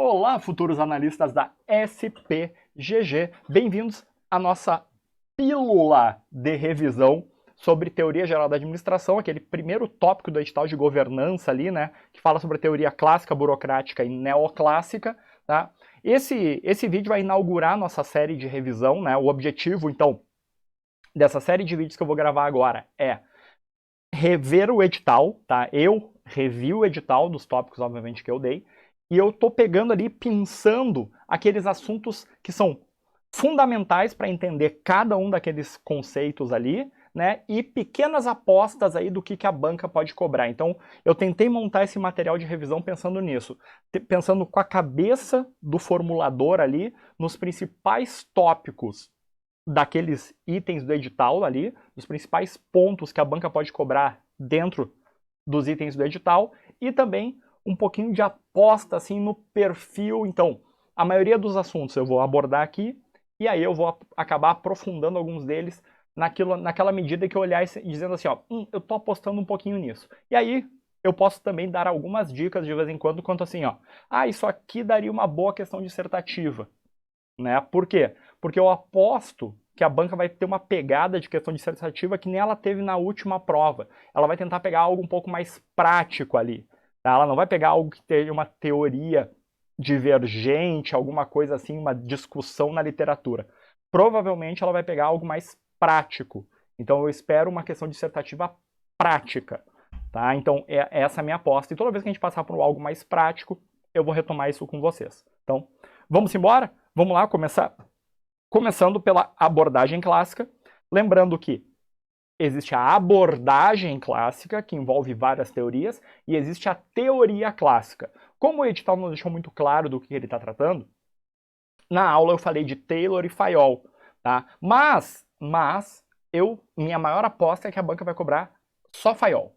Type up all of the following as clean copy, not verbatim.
Olá, futuros analistas da SPGG. Bem-vindos à nossa pílula de revisão sobre teoria geral da administração, aquele primeiro tópico do edital de governança ali, né, que fala sobre a teoria clássica, burocrática e neoclássica, tá? Esse vídeo vai inaugurar nossa série de revisão, né? O objetivo, então, dessa série de vídeos que eu vou gravar agora é rever o edital, tá? Eu revi o edital dos tópicos, obviamente, que eu dei, e eu tô pegando ali, pensando aqueles assuntos que são fundamentais para entender cada um daqueles conceitos ali, né? E pequenas apostas aí do que a banca pode cobrar. Então, eu tentei montar esse material de revisão pensando nisso, pensando com a cabeça do formulador ali, nos principais tópicos daqueles itens do edital ali, dos principais pontos que a banca pode cobrar dentro dos itens do edital, e também um pouquinho de aposta assim no perfil. Então, a maioria dos assuntos eu vou abordar aqui, e aí eu vou acabar aprofundando alguns deles naquela medida que eu olhar e dizendo assim, ó, eu tô apostando um pouquinho nisso. E aí eu posso também dar algumas dicas de vez em quando, quanto assim, ó, isso aqui daria uma boa questão dissertativa, né? Por quê? Porque eu aposto que a banca vai ter uma pegada de questão dissertativa que nem ela teve na última prova. Ela vai tentar pegar algo um pouco mais prático ali. Tá? Ela não vai pegar algo que tenha uma teoria divergente, alguma coisa assim, uma discussão na literatura. Provavelmente ela vai pegar algo mais prático. Então eu espero uma questão dissertativa prática. Tá? Então essa é a minha aposta. E toda vez que a gente passar por algo mais prático, eu vou retomar isso com vocês. Então, vamos embora? Vamos lá, começando pela abordagem clássica. Lembrando que existe a abordagem clássica, que envolve várias teorias, e existe a teoria clássica. Como o edital não deixou muito claro do que ele está tratando, na aula eu falei de Taylor e Fayol, tá? Mas minha maior aposta é que a banca vai cobrar só Fayol,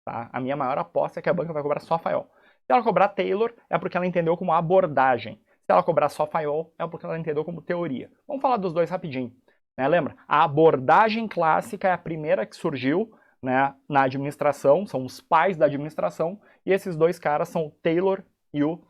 tá? A minha maior aposta é que a banca vai cobrar só Fayol. Se ela cobrar Taylor, é porque ela entendeu como abordagem. Se ela cobrar só Fayol, é porque ela entendeu como teoria. Vamos falar dos dois rapidinho. Né? Lembra? A abordagem clássica é a primeira que surgiu, né, na administração, são os pais da administração, e esses dois caras são o Taylor e o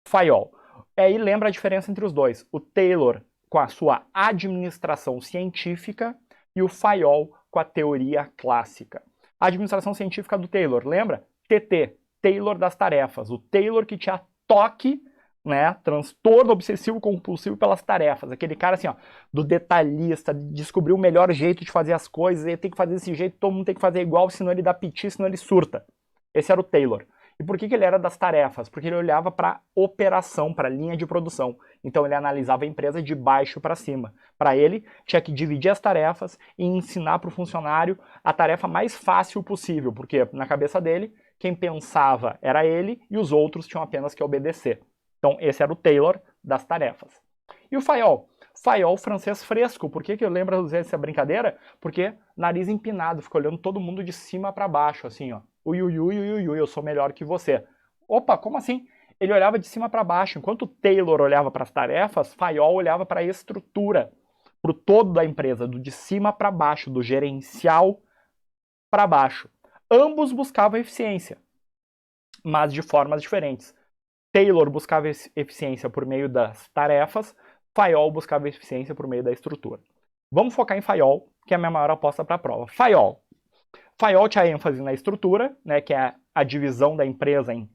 Fayol. E aí lembra a diferença entre os dois. O Taylor com a sua administração científica e o Fayol com a teoria clássica. A administração científica do Taylor, lembra? TT, Taylor das tarefas. O Taylor que tinha toque, né, transtorno obsessivo compulsivo pelas tarefas. Aquele cara assim, ó, do detalhista, de descobrir o melhor jeito de fazer as coisas, ele tem que fazer desse jeito, todo mundo tem que fazer igual, senão ele dá piti, senão ele surta. Esse era o Taylor. E por que ele era das tarefas? Porque ele olhava para operação, para linha de produção. Então ele analisava a empresa de baixo para cima. Para ele, tinha que dividir as tarefas e ensinar para o funcionário a tarefa mais fácil possível, porque na cabeça dele, quem pensava era ele e os outros tinham apenas que obedecer. Então esse era o Taylor das tarefas. E o Fayol? Fayol francês fresco. Por que eu lembro de usar essa brincadeira? Porque nariz empinado, fica olhando todo mundo de cima para baixo, assim, ó. Ui, ui, ui, ui, ui, eu sou melhor que você. Opa, como assim? Ele olhava de cima para baixo. Enquanto o Taylor olhava para as tarefas, Fayol olhava para a estrutura, para o todo da empresa, do de cima para baixo, do gerencial para baixo. Ambos buscavam eficiência, mas de formas diferentes. Taylor buscava eficiência por meio das tarefas, Fayol buscava eficiência por meio da estrutura. Vamos focar em Fayol, que é a minha maior aposta para a prova. Fayol tinha ênfase na estrutura, né, que é a divisão da empresa em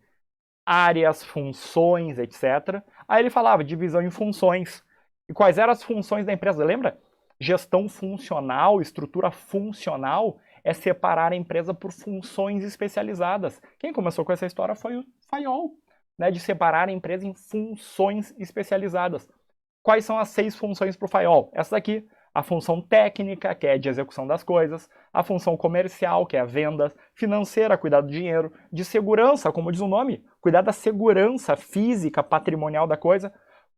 áreas, funções, etc. Aí ele falava divisão em funções. E quais eram as funções da empresa? Lembra? Gestão funcional, estrutura funcional é separar a empresa por funções especializadas. Quem começou com essa história foi o Fayol, né, de separar a empresa em funções especializadas. Quais são as 6 funções para o Fayol? Essa daqui. A função técnica, que é de execução das coisas, a função comercial, que é a venda, financeira, cuidar do dinheiro, de segurança, como diz o nome, cuidar da segurança física, patrimonial da coisa,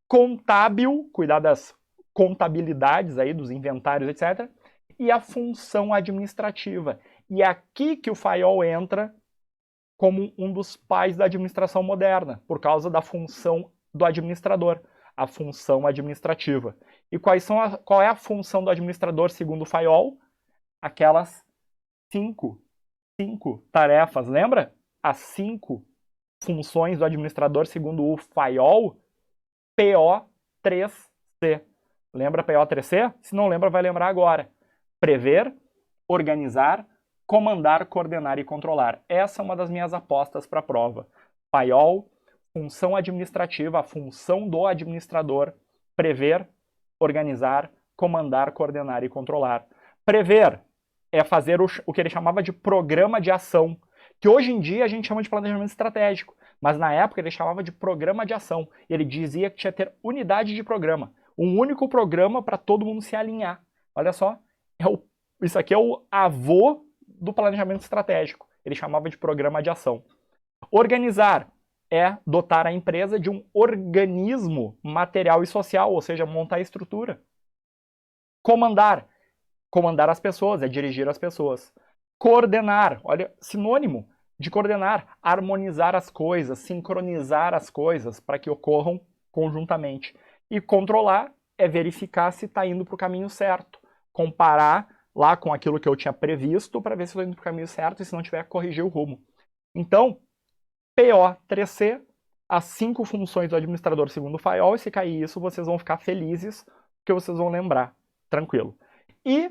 contábil, cuidar das contabilidades aí, dos inventários, etc. E a função administrativa. E é aqui que o Fayol entra como um dos pais da administração moderna, por causa da função do administrador, a função administrativa. E qual é a função do administrador segundo o Fayol? Aquelas 5 tarefas, lembra? As 5 funções do administrador segundo o Fayol PO3C. Lembra PO3C? Se não lembra, vai lembrar agora. Prever, organizar, comandar, coordenar e controlar. Essa é uma das minhas apostas para a prova. FAIOL, função administrativa, a função do administrador. Prever, organizar, comandar, coordenar e controlar. Prever é fazer o que ele chamava de programa de ação, que hoje em dia a gente chama de planejamento estratégico, mas na época ele chamava de programa de ação. Ele dizia que tinha que ter unidade de programa, um único programa para todo mundo se alinhar. Olha só, isso aqui é o avô do planejamento estratégico. Ele chamava de programa de ação. Organizar é dotar a empresa de um organismo material e social, ou seja, montar a estrutura. Comandar as pessoas, é dirigir as pessoas. Coordenar, olha, sinônimo de coordenar, harmonizar as coisas, sincronizar as coisas para que ocorram conjuntamente. E controlar é verificar se está indo para o caminho certo. Comparar lá com aquilo que eu tinha previsto para ver se estou indo para o caminho certo e se não tiver, corrigir o rumo. Então, PO3C, as 5 funções do administrador segundo o FAIOL, e se cair isso, vocês vão ficar felizes, porque vocês vão lembrar. Tranquilo. E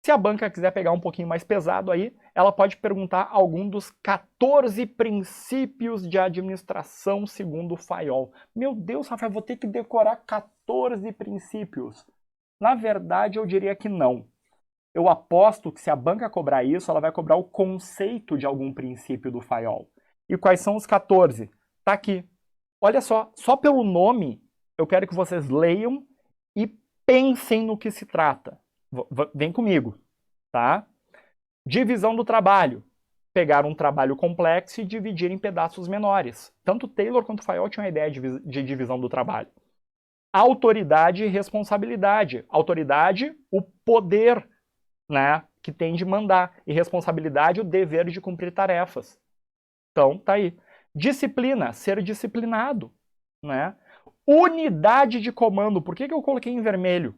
se a banca quiser pegar um pouquinho mais pesado aí, ela pode perguntar algum dos 14 princípios de administração segundo o FAIOL. Meu Deus, Rafael, vou ter que decorar 14 princípios. Na verdade, eu diria que não. Eu aposto que se a banca cobrar isso, ela vai cobrar o conceito de algum princípio do FAIOL. E quais são os 14? Tá aqui. Olha só pelo nome, eu quero que vocês leiam e pensem no que se trata. Vem comigo, tá? Divisão do trabalho. Pegar um trabalho complexo e dividir em pedaços menores. Tanto Taylor quanto Fayol tinham a ideia de divisão do trabalho. Autoridade e responsabilidade. Autoridade, o poder, né, que tem de mandar. E responsabilidade, o dever de cumprir tarefas. Então, tá aí. Disciplina, ser disciplinado, né? Unidade de comando. Por que eu coloquei em vermelho?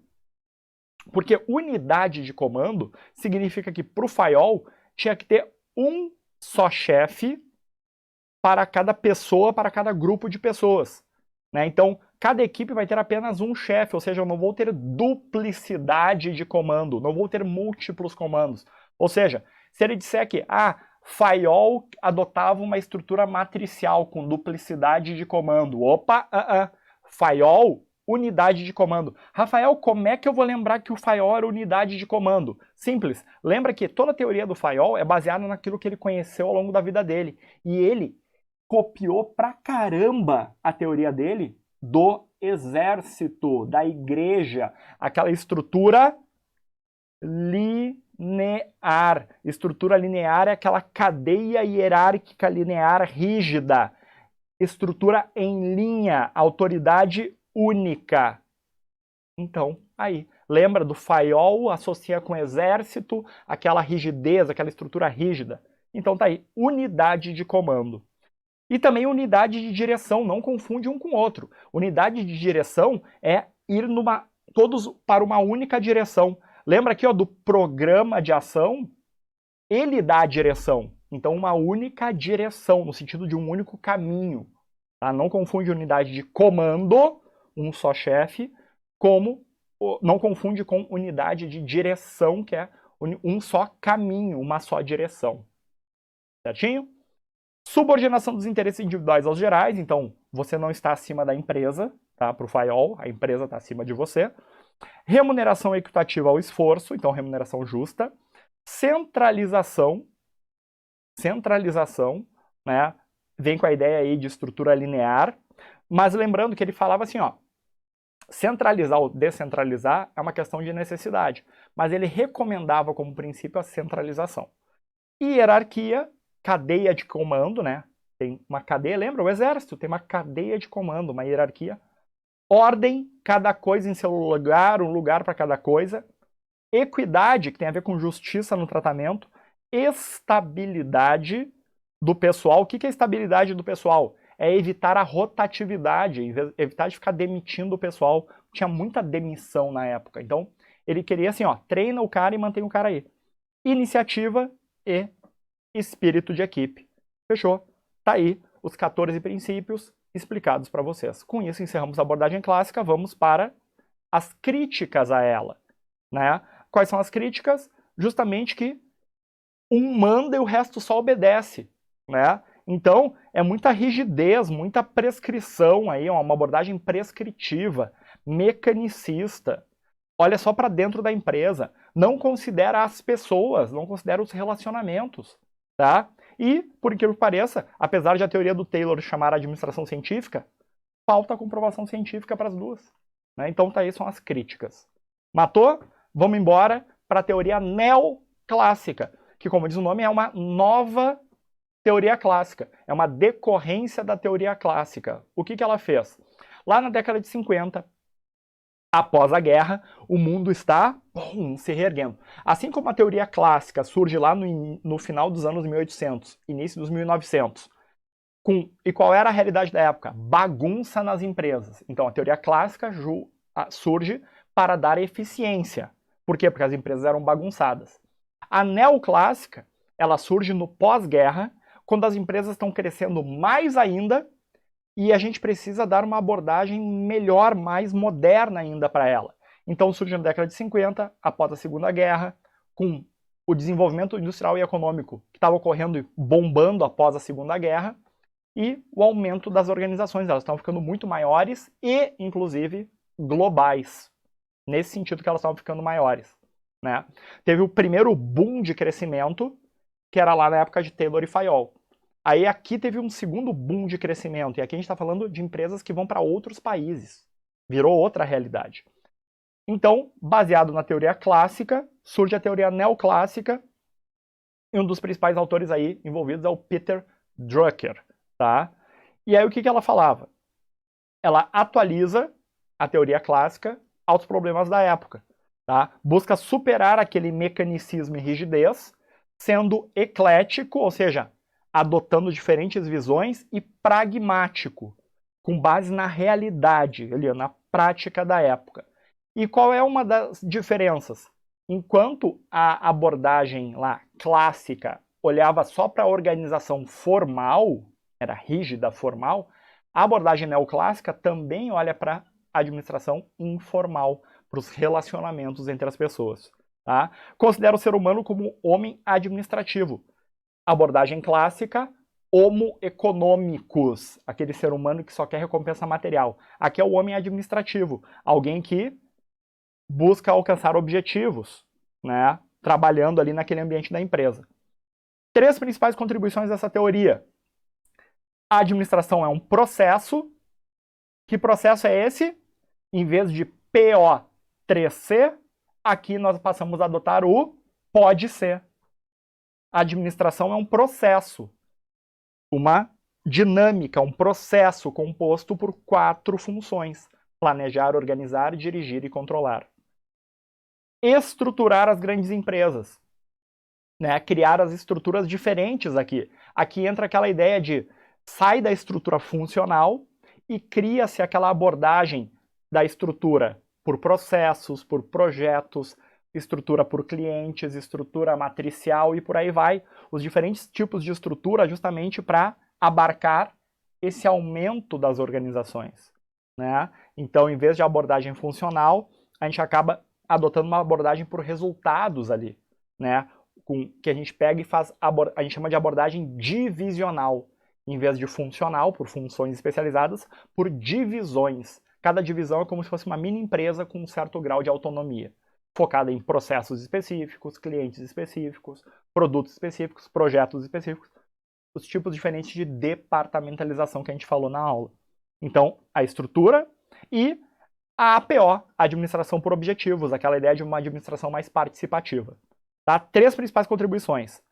Porque unidade de comando significa que para o FAIOL tinha que ter um só chefe para cada pessoa, para cada grupo de pessoas. Né? Então, cada equipe vai ter apenas um chefe, ou seja, eu não vou ter duplicidade de comando, não vou ter múltiplos comandos. Ou seja, se ele disser que FAIOL adotava uma estrutura matricial com duplicidade de comando. Opa, FAIOL, unidade de comando. Rafael, como é que eu vou lembrar que o FAIOL era unidade de comando? Simples. Lembra que toda a teoria do FAIOL é baseada naquilo que ele conheceu ao longo da vida dele. E ele copiou pra caramba a teoria dele do exército, da igreja. Aquela estrutura linear. Estrutura linear é aquela cadeia hierárquica linear rígida. Estrutura em linha, autoridade única. Então, aí, lembra do FAIOL, associa com exército, aquela rigidez, aquela estrutura rígida. Então tá aí, unidade de comando. E também unidade de direção, não confunde um com o outro. Unidade de direção é ir todos para uma única direção. Lembra aqui do programa de ação? Ele dá a direção. Então, uma única direção, no sentido de um único caminho. Tá? Não confunde unidade de comando, um só chefe, não confunde com unidade de direção, que é um só caminho, uma só direção. Certinho? Subordinação dos interesses individuais aos gerais. Então, você não está acima da empresa, tá? Para o FAIOL, a empresa está acima de você. Remuneração equitativa ao esforço, então remuneração justa. Centralização, né? Vem com a ideia aí de estrutura linear, mas lembrando que ele falava assim, centralizar ou descentralizar é uma questão de necessidade, mas ele recomendava como princípio a centralização. E hierarquia, cadeia de comando, né? Tem uma cadeia, lembra? O exército tem uma cadeia de comando, uma hierarquia. Ordem, cada coisa em seu lugar, um lugar para cada coisa. Equidade, que tem a ver com justiça no tratamento. Estabilidade do pessoal. O que é estabilidade do pessoal? É evitar a rotatividade, evitar de ficar demitindo o pessoal. Tinha muita demissão na época. Então, ele queria assim, treina o cara e mantém o cara aí. Iniciativa e espírito de equipe. Fechou? Tá aí os 14 princípios explicados para vocês. Com isso, encerramos a abordagem clássica, vamos para as críticas a ela, né? Quais são as críticas? Justamente que um manda e o resto só obedece, né? Então, é muita rigidez, muita prescrição aí, uma abordagem prescritiva, mecanicista. Olha só para dentro da empresa, não considera as pessoas, não considera os relacionamentos, tá? E, por incrível que pareça, apesar de a teoria do Taylor chamar a administração científica, falta comprovação científica para as duas, né? Então, tá aí são as críticas. Matou? Vamos embora para a teoria neoclássica, que, como diz o nome, é uma nova teoria clássica, é uma decorrência da teoria clássica. O que ela fez? Lá na década de 50, após a guerra, o mundo está se reerguendo. Assim como a teoria clássica surge lá no final dos anos 1800, início dos 1900. E qual era a realidade da época? Bagunça nas empresas. Então a teoria clássica surge para dar eficiência. Por quê? Porque as empresas eram bagunçadas. A neoclássica, ela surge no pós-guerra, quando as empresas estão crescendo mais ainda, e a gente precisa dar uma abordagem melhor, mais moderna ainda para ela. Então surge na década de 50, após a Segunda Guerra, com o desenvolvimento industrial e econômico que estava ocorrendo e bombando após a Segunda Guerra, e o aumento das organizações. Elas estão ficando muito maiores e, inclusive, globais. Nesse sentido que elas estavam ficando maiores, né? Teve o primeiro boom de crescimento, que era lá na época de Taylor e Fayol. Aí aqui teve um segundo boom de crescimento, e aqui a gente está falando de empresas que vão para outros países. Virou outra realidade. Então, baseado na teoria clássica, surge a teoria neoclássica, e um dos principais autores aí envolvidos é o Peter Drucker, tá? E aí o que ela falava? Ela atualiza a teoria clássica aos problemas da época, tá? Busca superar aquele mecanicismo e rigidez, sendo eclético, ou seja, adotando diferentes visões, e pragmático, com base na realidade, na prática da época. E qual é uma das diferenças? Enquanto a abordagem lá clássica olhava só para a organização formal, era rígida, formal, a abordagem neoclássica também olha para a administração informal, para os relacionamentos entre as pessoas. Tá? Considera o ser humano como homem administrativo. Abordagem clássica, homo economicus, aquele ser humano que só quer recompensa material. Aqui é o homem administrativo, alguém que busca alcançar objetivos, né, trabalhando ali naquele ambiente da empresa. 3 principais contribuições dessa teoria. A administração é um processo. Que processo é esse? Em vez de PO3C, aqui nós passamos a adotar o pode ser. A administração é um processo, uma dinâmica, um processo composto por 4 funções: planejar, organizar, dirigir e controlar. Estruturar as grandes empresas, né? Criar as estruturas diferentes aqui. Aqui entra aquela ideia de sai da estrutura funcional e cria-se aquela abordagem da estrutura por processos, por projetos, estrutura por clientes, estrutura matricial e por aí vai. Os diferentes tipos de estrutura justamente para abarcar esse aumento das organizações, né? Então, em vez de abordagem funcional, a gente acaba adotando uma abordagem por resultados ali, né? Que a gente pega e faz, a gente chama de abordagem divisional, em vez de funcional, por funções especializadas, por divisões. Cada divisão é como se fosse uma mini empresa com um certo grau de autonomia, focada em processos específicos, clientes específicos, produtos específicos, projetos específicos, os tipos diferentes de departamentalização que a gente falou na aula. Então, a estrutura e a APO, administração por objetivos, aquela ideia de uma administração mais participativa. Tá? 3 principais contribuições.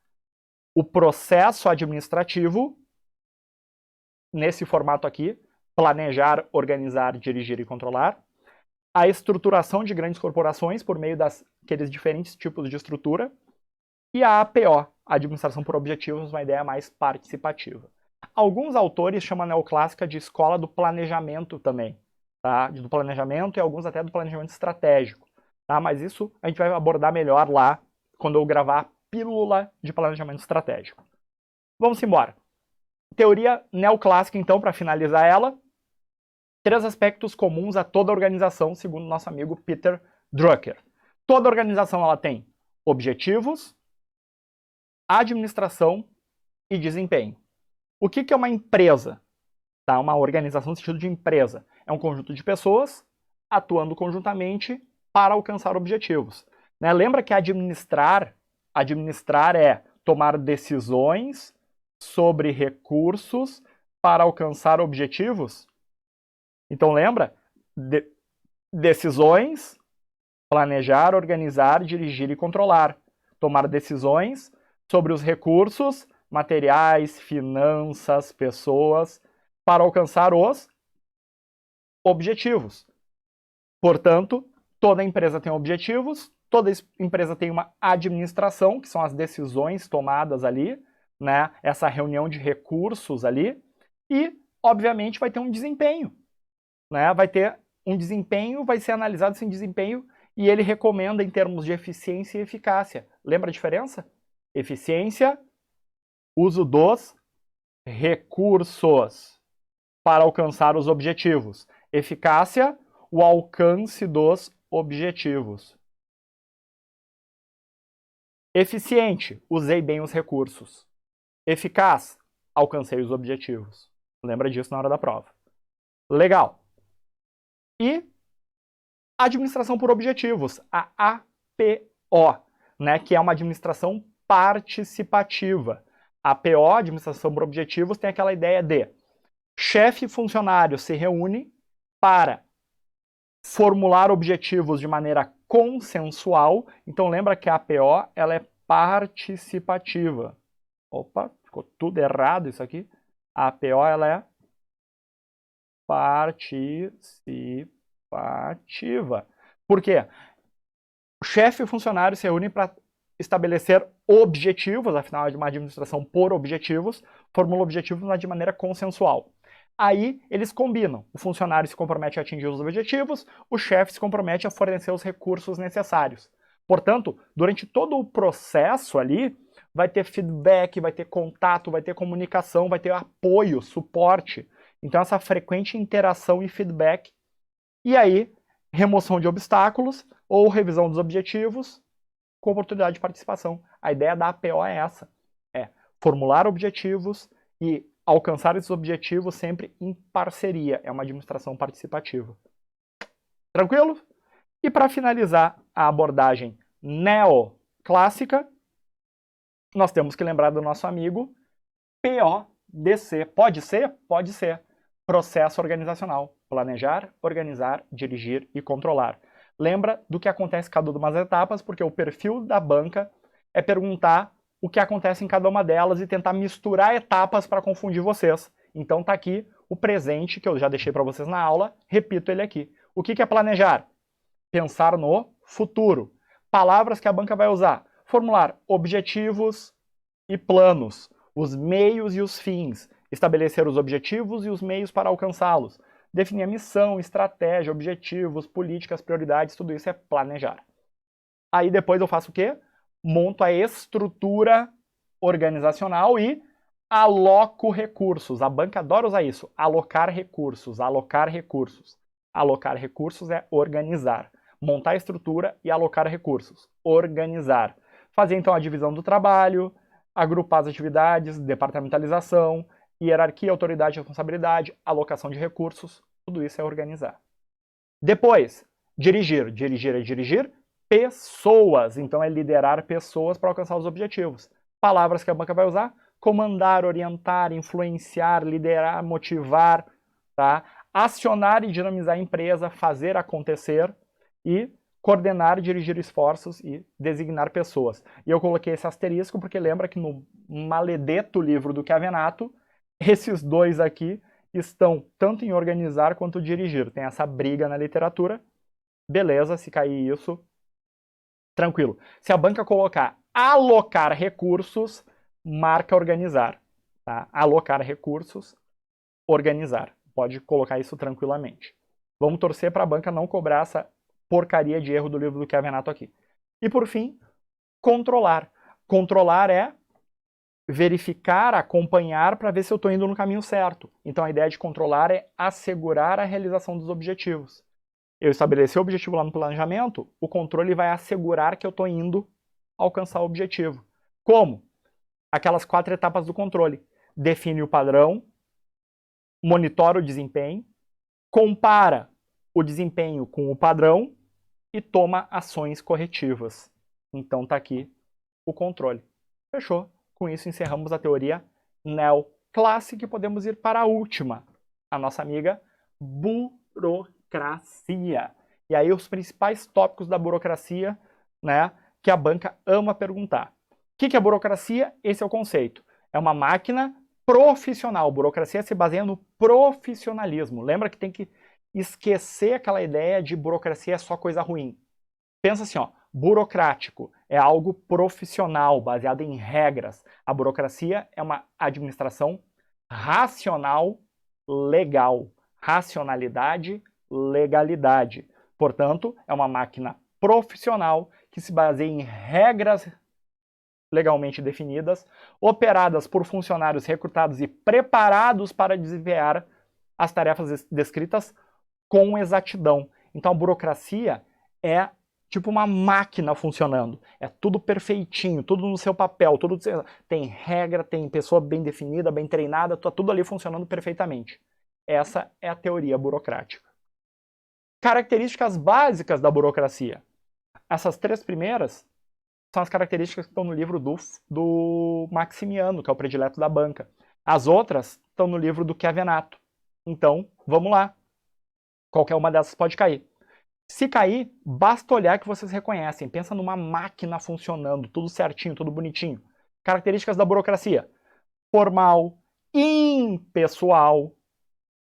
O processo administrativo, nesse formato aqui, planejar, organizar, dirigir e controlar. A estruturação de grandes corporações por meio daqueles diferentes tipos de estrutura. E a APO, a administração por objetivos, uma ideia mais participativa. Alguns autores chamam a neoclássica de escola do planejamento também. Tá? Do planejamento e alguns até do planejamento estratégico. Tá? Mas isso a gente vai abordar melhor lá quando eu gravar a pílula de planejamento estratégico. Vamos embora. Teoria neoclássica, então, para finalizar ela, 3 aspectos comuns a toda organização, segundo nosso amigo Peter Drucker. Toda organização ela tem objetivos, administração e desempenho. O que é uma empresa? Tá? Uma organização no sentido de empresa. É um conjunto de pessoas atuando conjuntamente para alcançar objetivos. Né? Lembra que administrar é tomar decisões sobre recursos para alcançar objetivos? Então lembra? Decisões, planejar, organizar, dirigir e controlar. Tomar decisões sobre os recursos, materiais, finanças, pessoas, para alcançar os objetivos. Portanto, toda empresa tem objetivos, toda empresa tem uma administração, que são as decisões tomadas ali, né? Essa reunião de recursos ali, e, obviamente, vai ter um desempenho. Né? Vai ter um desempenho, vai ser analisado esse desempenho, e ele recomenda em termos de eficiência e eficácia. Lembra a diferença? Eficiência, uso dos recursos para alcançar os objetivos. Eficácia, o alcance dos objetivos. Eficiente, usei bem os recursos. Eficaz, alcancei os objetivos. Lembra disso na hora da prova. Legal. E administração por objetivos, a APO, né, que é uma administração participativa. A APO, administração por objetivos, tem aquela ideia de chefe e funcionário se reúnem para formular objetivos de maneira consensual. Então lembra que a APO ela é participativa. Opa, ficou tudo errado isso aqui. A APO ela é participativa. Por quê? O chefe e o funcionário se reúnem para estabelecer objetivos, afinal é uma administração por objetivos, formula objetivos mas de maneira consensual. Aí eles combinam. O funcionário se compromete a atingir os objetivos, o chefe se compromete a fornecer os recursos necessários. Portanto, durante todo o processo ali, vai ter feedback, vai ter contato, vai ter comunicação, vai ter apoio, suporte. Então essa frequente interação e feedback. E aí, remoção de obstáculos ou revisão dos objetivos com oportunidade de participação. A ideia da APO é essa. É formular objetivos e alcançar esses objetivos sempre em parceria. É uma administração participativa. Tranquilo? E para finalizar a abordagem neoclássica, nós temos que lembrar do nosso amigo PODC. Pode ser? Pode ser. Processo organizacional. Planejar, organizar, dirigir e controlar. Lembra do que acontece em cada uma das etapas, porque o perfil da banca é perguntar o que acontece em cada uma delas e tentar misturar etapas para confundir vocês. Então tá aqui o presente que eu já deixei para vocês na aula, repito ele aqui. O que é planejar? Pensar no futuro. Palavras que a banca vai usar. Formular objetivos e planos, os meios e os fins, estabelecer os objetivos e os meios para alcançá-los, definir a missão, estratégia, objetivos, políticas, prioridades, tudo isso é planejar. Aí depois eu faço o quê? Monto a estrutura organizacional e aloco recursos. A banca adora usar isso. Alocar recursos, alocar recursos. Alocar recursos é organizar. Montar a estrutura e alocar recursos. Organizar. Fazer então a divisão do trabalho, agrupar as atividades, departamentalização, hierarquia, autoridade e responsabilidade, alocação de recursos, tudo isso é organizar. Depois, dirigir. Dirigir é dirigir pessoas, então é liderar pessoas para alcançar os objetivos. Palavras que a banca vai usar: comandar, orientar, influenciar, liderar, motivar, tá? Acionar e dinamizar a empresa, fazer acontecer e coordenar, dirigir esforços e designar pessoas. E eu coloquei esse asterisco porque lembra que no maledeto livro do Chiavenato, esses dois aqui estão tanto em organizar quanto dirigir. Tem essa briga na literatura. Beleza, se cair isso, tranquilo. Se a banca colocar alocar recursos, marca organizar. Tá? Alocar recursos, organizar. Pode colocar isso tranquilamente. Vamos torcer para a banca não cobrar essa porcaria de erro do livro do Chiavenato aqui. E por fim, controlar. Controlar é verificar, acompanhar para ver se eu estou indo no caminho certo. Então a ideia de controlar é assegurar a realização dos objetivos. Eu estabeleci o objetivo lá no planejamento, o controle vai assegurar que eu estou indo alcançar o objetivo. Como? Aquelas 4 etapas do controle. Define o padrão, monitora o desempenho, compara o desempenho com o padrão e toma ações corretivas. Então está aqui o controle. Fechou? Com isso encerramos a teoria neoclássica e podemos ir para a última, a nossa amiga burocracia. E aí os principais tópicos da burocracia, né, que a banca ama perguntar. O que é burocracia? Esse é o conceito. É uma máquina profissional. Burocracia se baseia no profissionalismo. Lembra que tem que esquecer aquela ideia de burocracia é só coisa ruim. Pensa assim, ó, burocrático é algo profissional, baseado em regras. A burocracia é uma administração racional, legal. Racionalidade, legalidade. Portanto, é uma máquina profissional que se baseia em regras legalmente definidas, operadas por funcionários recrutados e preparados para desempenhar as tarefas descritas com exatidão. Então a burocracia é tipo uma máquina funcionando. É tudo perfeitinho, tudo no seu papel, tudo tem regra, tem pessoa bem definida, bem treinada, tá tudo ali funcionando perfeitamente. Essa é a teoria burocrática. Características básicas da burocracia. Essas 3 primeiras são as características que estão no livro do Maximiano, que é o predileto da banca. As outras estão no livro do Chiavenato. Então, vamos lá. Qualquer uma dessas pode cair. Se cair, basta olhar que vocês reconhecem. Pensa numa máquina funcionando, tudo certinho, tudo bonitinho. Características da burocracia. Formal, impessoal,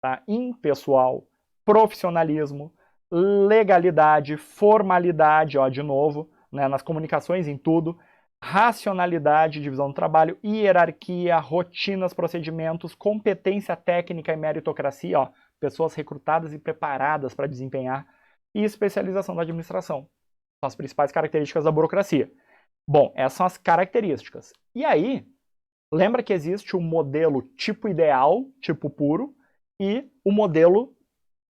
tá? Impessoal, profissionalismo, legalidade, formalidade, ó, de novo, né, nas comunicações, em tudo, racionalidade, divisão do trabalho, hierarquia, rotinas, procedimentos, competência técnica e meritocracia, ó, pessoas recrutadas e preparadas para desempenhar, e especialização da administração. São as principais características da burocracia. Bom, essas são as características. E aí, lembra que existe o modelo tipo ideal, tipo puro, e o modelo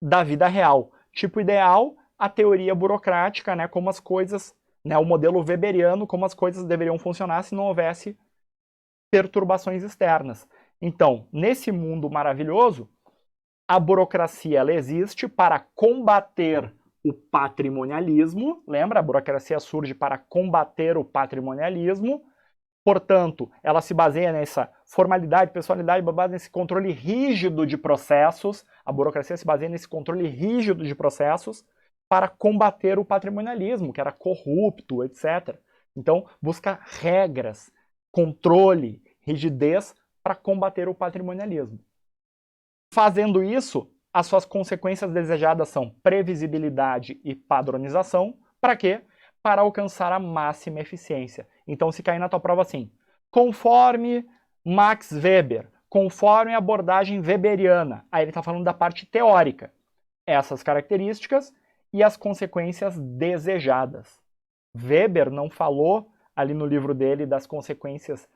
da vida real. Tipo ideal, a teoria burocrática, né, como as coisas, né, o modelo weberiano, como as coisas deveriam funcionar se não houvesse perturbações externas. Então, nesse mundo maravilhoso, a burocracia ela existe para combater o patrimonialismo. Lembra? A burocracia surge para combater o patrimonialismo. Portanto, ela se baseia nessa formalidade, pessoalidade, nesse controle rígido de processos. A burocracia se baseia nesse controle rígido de processos para combater o patrimonialismo, que era corrupto, etc. Então, busca regras, controle, rigidez para combater o patrimonialismo. Fazendo isso, as suas consequências desejadas são previsibilidade e padronização. Para quê? Para alcançar a máxima eficiência. Então, se cair na tua prova assim, conforme Max Weber, conforme a abordagem weberiana, aí ele está falando da parte teórica, essas características e as consequências desejadas. Weber não falou ali no livro dele das consequências.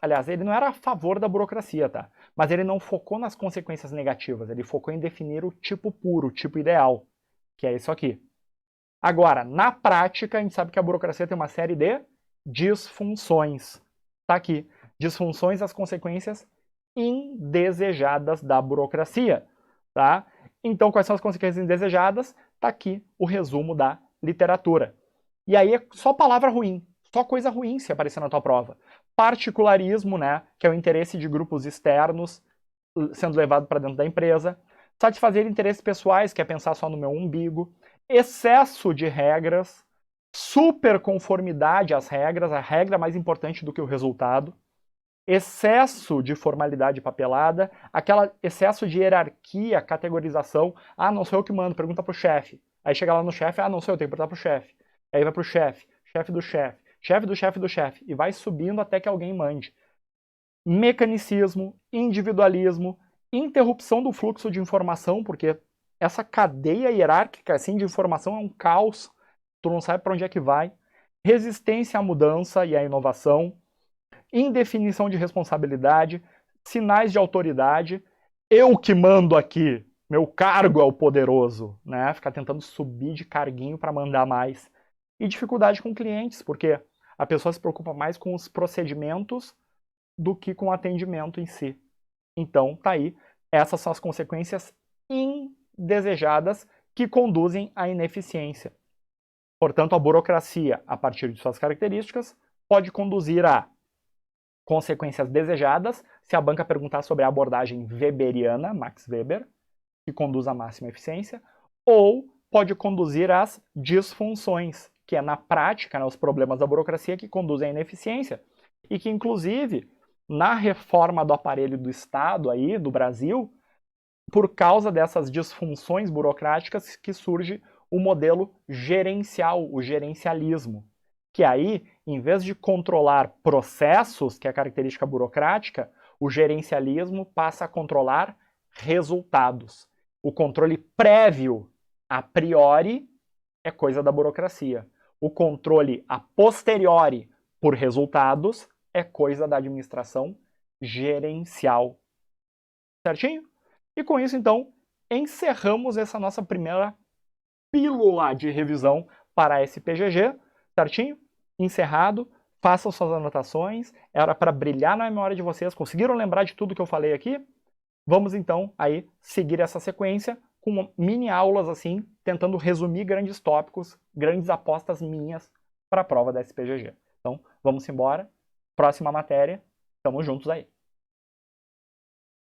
Aliás, ele não era a favor da burocracia, tá? Mas ele não focou nas consequências negativas, ele focou em definir o tipo puro, o tipo ideal, que é isso aqui. Agora, na prática, a gente sabe que a burocracia tem uma série de disfunções. Tá aqui. Disfunções, as consequências indesejadas da burocracia, tá? Então, quais são as consequências indesejadas? Tá aqui o resumo da literatura. E aí é só palavra ruim, só coisa ruim se aparecer na tua prova. Particularismo, né, que é o interesse de grupos externos sendo levado para dentro da empresa. Satisfazer interesses pessoais, que é pensar só no meu umbigo. Excesso de regras. Superconformidade às regras, a regra mais importante do que o resultado. Excesso de formalidade papelada. Aquele excesso de hierarquia, categorização. Ah, não sou eu que mando, pergunta pro chefe. Aí chega lá no chefe, ah, não sou eu, tenho que perguntar pro chefe. Aí vai pro chefe, chefe do chefe, chefe do chefe do chefe, e vai subindo até que alguém mande. Mecanicismo, individualismo, interrupção do fluxo de informação, porque essa cadeia hierárquica assim, de informação é um caos, tu não sabe para onde é que vai. Resistência à mudança e à inovação, indefinição de responsabilidade, sinais de autoridade, eu que mando aqui, meu cargo é o poderoso, né? Ficar tentando subir de carguinho para mandar mais. E dificuldade com clientes, porque a pessoa se preocupa mais com os procedimentos do que com o atendimento em si. Então, tá aí. Essas são as consequências indesejadas que conduzem à ineficiência. Portanto, a burocracia, a partir de suas características, pode conduzir a consequências desejadas, se a banca perguntar sobre a abordagem weberiana, Max Weber, que conduz à máxima eficiência, ou pode conduzir às disfunções, que é na prática, né, os problemas da burocracia que conduzem à ineficiência, e que, inclusive, na reforma do aparelho do Estado aí, do Brasil, por causa dessas disfunções burocráticas que surge o modelo gerencial, o gerencialismo, que aí, em vez de controlar processos, que é a característica burocrática, o gerencialismo passa a controlar resultados. O controle prévio, a priori, é coisa da burocracia. O controle a posteriori, por resultados, é coisa da administração gerencial. Certinho? E com isso, então, encerramos essa nossa primeira pílula de revisão para a SPGG, certinho? Encerrado, façam suas anotações, era para brilhar na memória de vocês, conseguiram lembrar de tudo que eu falei aqui? Vamos então aí seguir essa sequência com mini aulas assim, tentando resumir grandes tópicos, grandes apostas minhas para a prova da SPGG. Então, vamos embora, próxima matéria, estamos juntos aí.